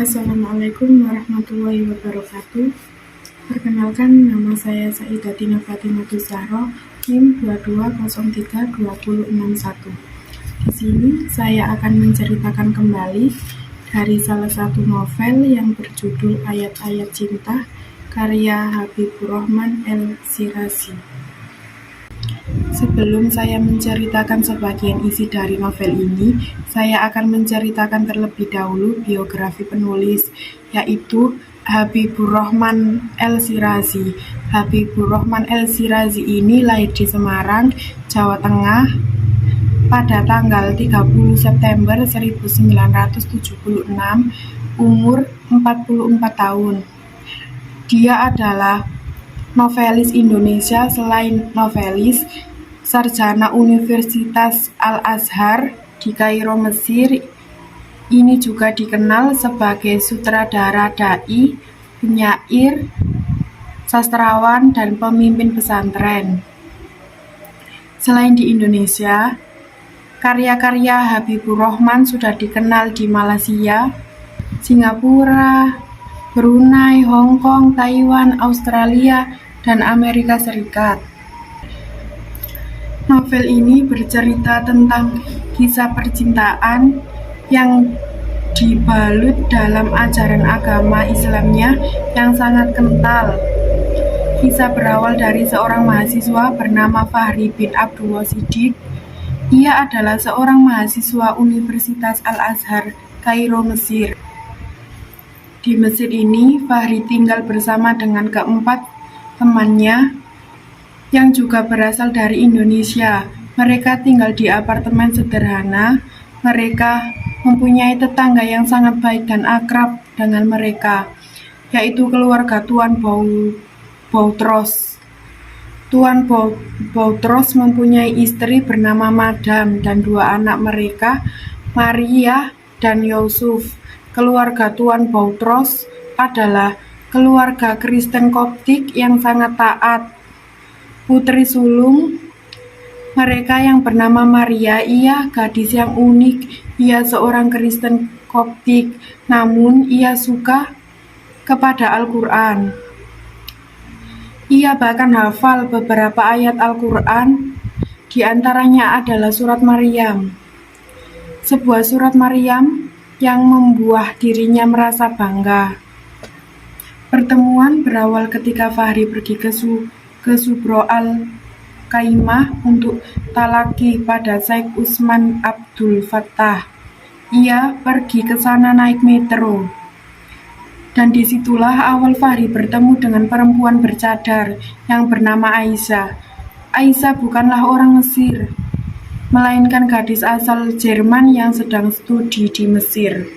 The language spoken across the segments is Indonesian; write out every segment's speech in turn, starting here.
Assalamualaikum warahmatullahi wabarakatuh. Perkenalkan, nama saya Saidatina Fatimahtus Zahra, NIM 22032061. Di sini saya akan menceritakan kembali dari salah satu novel yang berjudul Ayat-Ayat Cinta, karya Habibur Rahman El-Shirazi. Sebelum saya menceritakan sebagian isi dari novel ini, saya akan menceritakan terlebih dahulu biografi penulis, yaitu Habibur Rahman El-Shirazi. Habibur Rahman El-Shirazi ini lahir di Semarang, Jawa Tengah pada tanggal 30 September 1976, umur 44 tahun. Dia adalah novelis Indonesia. Selain novelis, sarjana Universitas Al-Azhar di Kairo, Mesir. Ini juga dikenal sebagai sutradara, dai, penyair, sastrawan, dan pemimpin pesantren. Selain di Indonesia, karya-karya Habibur Rahman sudah dikenal di Malaysia, Singapura, Brunei, Hong Kong, Taiwan, Australia, dan Amerika Serikat. Novel ini bercerita tentang kisah percintaan yang dibalut dalam ajaran agama Islamnya yang sangat kental. Kisah berawal dari seorang mahasiswa bernama Fahri bin Abdul Wasidik. Ia adalah seorang mahasiswa Universitas Al-Azhar, Kairo, Mesir. Di Mesir ini, Fahri tinggal bersama dengan keempat temannya yang juga berasal dari Indonesia. Mereka tinggal di apartemen sederhana. Mereka mempunyai tetangga yang sangat baik dan akrab dengan mereka, yaitu keluarga Tuan Boutros. Tuan Boutros mempunyai istri bernama Madam dan dua anak mereka, Maria dan Yusuf. Keluarga Tuan Boutros adalah keluarga Kristen Koptik yang sangat taat. Putri sulung mereka yang bernama Maria, ia gadis yang unik. Ia seorang Kristen Koptik, namun ia suka kepada Al-Quran. Ia bahkan hafal beberapa ayat Al-Quran, di antaranya adalah surat Maryam. Sebuah surat Maryam yang membuat dirinya merasa bangga. Pertemuan berawal ketika Fahri pergi ke Subro Al-Kaimah untuk talaki pada Syekh Usman Abdul Fattah. Ia pergi ke sana naik metro. Dan disitulah awal Fahri bertemu dengan perempuan bercadar yang bernama Aisyah. Aisyah bukanlah orang Mesir, melainkan gadis asal Jerman yang sedang studi di Mesir.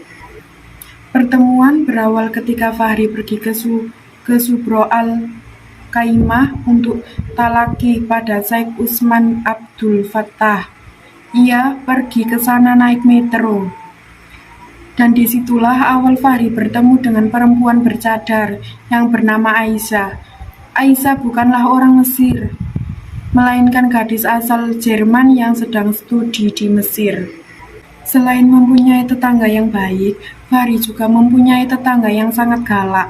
Pertemuan berawal ketika Fahri pergi ke Subro Al-Kaimah untuk talaki pada Syekh Usman Abdul Fattah. Ia pergi ke sana naik metro. Dan disitulah awal Fahri bertemu dengan perempuan bercadar yang bernama Aisyah. Aisyah bukanlah orang Mesir, melainkan gadis asal Jerman yang sedang studi di Mesir. Selain mempunyai tetangga yang baik, Fahri juga mempunyai tetangga yang sangat galak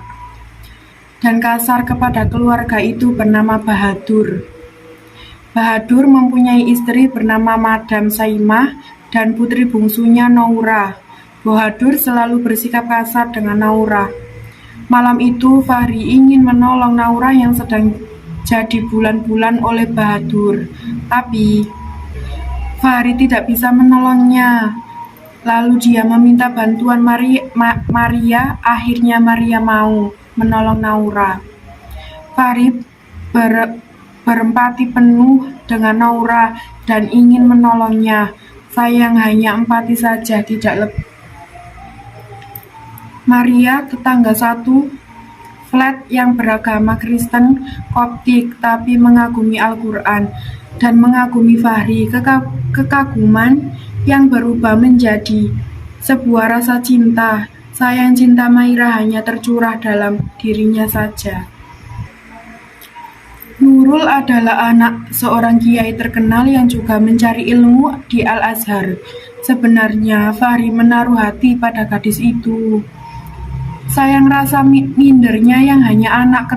dan kasar kepada keluarga itu bernama Bahadur. Bahadur mempunyai istri bernama Madam Saimah dan putri bungsunya Noura. Bahadur selalu bersikap kasar dengan Noura. Malam itu Fahri ingin menolong Noura yang sedang jadi bulan-bulan oleh Bahadur, tapi Fahri tidak bisa menolongnya. Lalu dia meminta bantuan Maria. Akhirnya Maria mau menolong Noura. Fahri berempati penuh dengan Noura dan ingin menolongnya. Sayang, hanya empati saja, tidak lebih. Maria tetangga satu flat yang beragama Kristen Koptik tapi mengagumi Al-Quran dan mengagumi Fahri. Kekaguman yang berubah menjadi sebuah rasa cinta. Sayang, cinta Maira hanya tercurah dalam dirinya saja. Nurul adalah anak seorang kiai terkenal yang juga mencari ilmu di Al-Azhar. Sebenarnya Fahri menaruh hati pada gadis itu. Sayang rasa mindernya yang hanya anak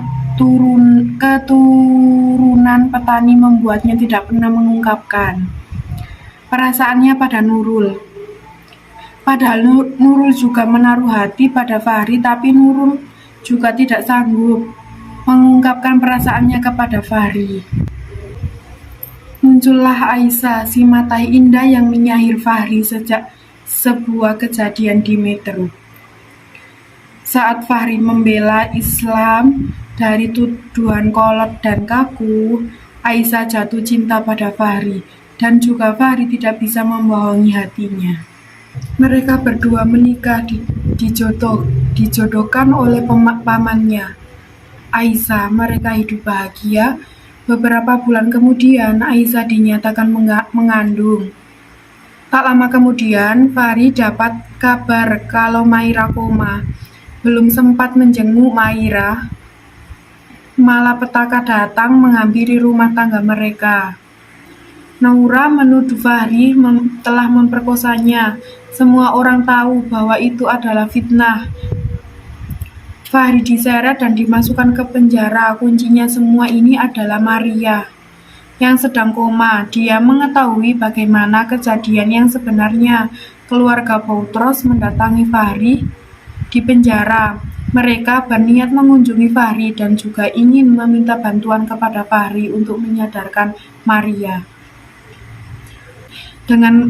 keturunan petani membuatnya tidak pernah mengungkapkan perasaannya pada Nurul. Padahal Nurul juga menaruh hati pada Fahri, tapi Nurul juga tidak sanggup mengungkapkan perasaannya kepada Fahri. Muncullah Aisyah, si matai indah yang menyahir Fahri sejak sebuah kejadian di Metro. Saat Fahri membela Islam dari tuduhan kolot dan kaku, Aisyah jatuh cinta pada Fahri, dan juga Fahri tidak bisa membohongi hatinya. Mereka berdua menikah dijodohkan oleh pamannya. Aisyah, mereka hidup bahagia. Beberapa bulan kemudian, Aisyah dinyatakan mengandung. Tak lama kemudian, Fahri dapat kabar kalau Maira koma. Belum sempat menjenguk Maira, malapetaka datang menghampiri rumah tangga mereka. Naura menuduh Fahri telah memperkosanya. Semua orang tahu bahwa itu adalah fitnah. Fahri diseret dan dimasukkan ke penjara. Kuncinya semua ini adalah Maria yang sedang koma. Dia mengetahui bagaimana kejadian yang sebenarnya. Keluarga Boutros mendatangi Fahri di penjara. Mereka berniat mengunjungi Fahri dan juga ingin meminta bantuan kepada Fahri untuk menyadarkan Maria. Dengan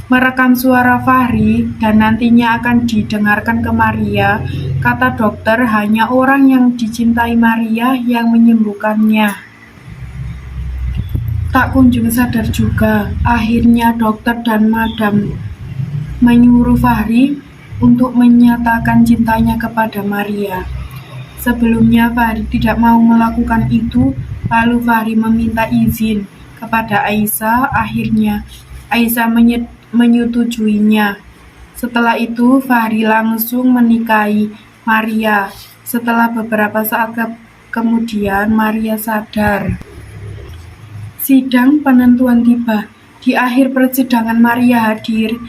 merekam suara Fahri dan nantinya akan didengarkan ke Maria, kata dokter hanya orang yang dicintai Maria yang menyembuhkannya. Tak kunjung sadar juga, akhirnya dokter dan madam menyuruh Fahri untuk menyatakan cintanya kepada Maria. Sebelumnya Fahri tidak mau melakukan itu, lalu Fahri meminta izin kepada Aisyah. Akhirnya Aisyah menyetujuinya. Setelah itu Fahri langsung menikahi Maria. Setelah beberapa saat kemudian Maria sadar. Sidang penentuan tiba. Di akhir persidangan Maria hadir.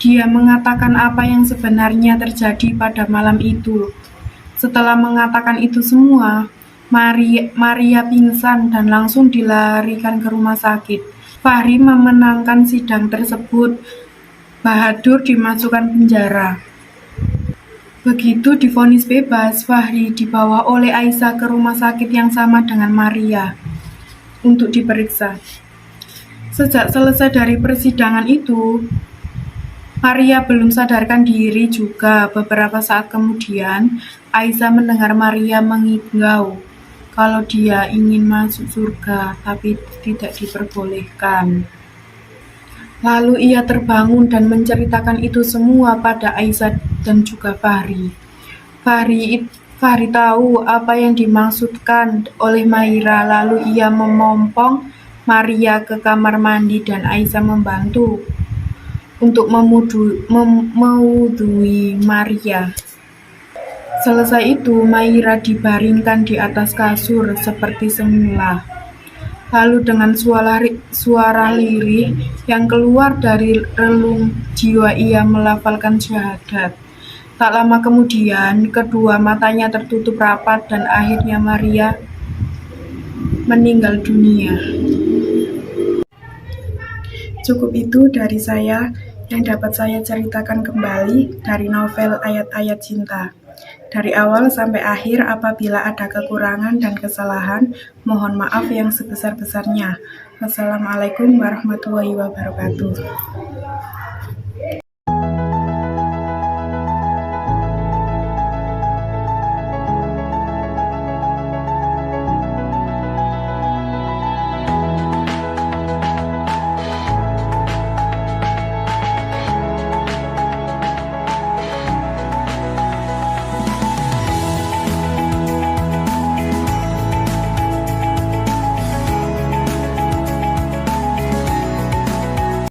Dia mengatakan apa yang sebenarnya terjadi pada malam itu. Setelah mengatakan itu semua, Maria pingsan dan langsung dilarikan ke rumah sakit. Fahri memenangkan sidang tersebut. Bahadur dimasukkan penjara. Begitu divonis bebas, Fahri dibawa oleh Aisyah ke rumah sakit yang sama dengan Maria untuk diperiksa. Sejak selesai dari persidangan itu, Maria belum sadarkan diri juga. Beberapa saat kemudian, Aisyah mendengar Maria mengigau kalau dia ingin masuk surga, tapi tidak diperbolehkan. Lalu ia terbangun dan menceritakan itu semua pada Aisyah dan juga Fahri. Fahri tahu apa yang dimaksudkan oleh Maira, lalu ia memompong Maria ke kamar mandi dan Aisyah membantu untuk mewudhui Maria. Selesai itu, Maira dibaringkan di atas kasur seperti semula. Lalu dengan suara lirih yang keluar dari relung jiwa ia melafalkan syahadat. Tak lama kemudian, kedua matanya tertutup rapat dan akhirnya Maria meninggal dunia. Cukup itu dari saya yang dapat saya ceritakan kembali dari novel Ayat-Ayat Cinta. Dari awal sampai akhir, apabila ada kekurangan dan kesalahan, mohon maaf yang sebesar-besarnya. Wassalamualaikum warahmatullahi wabarakatuh.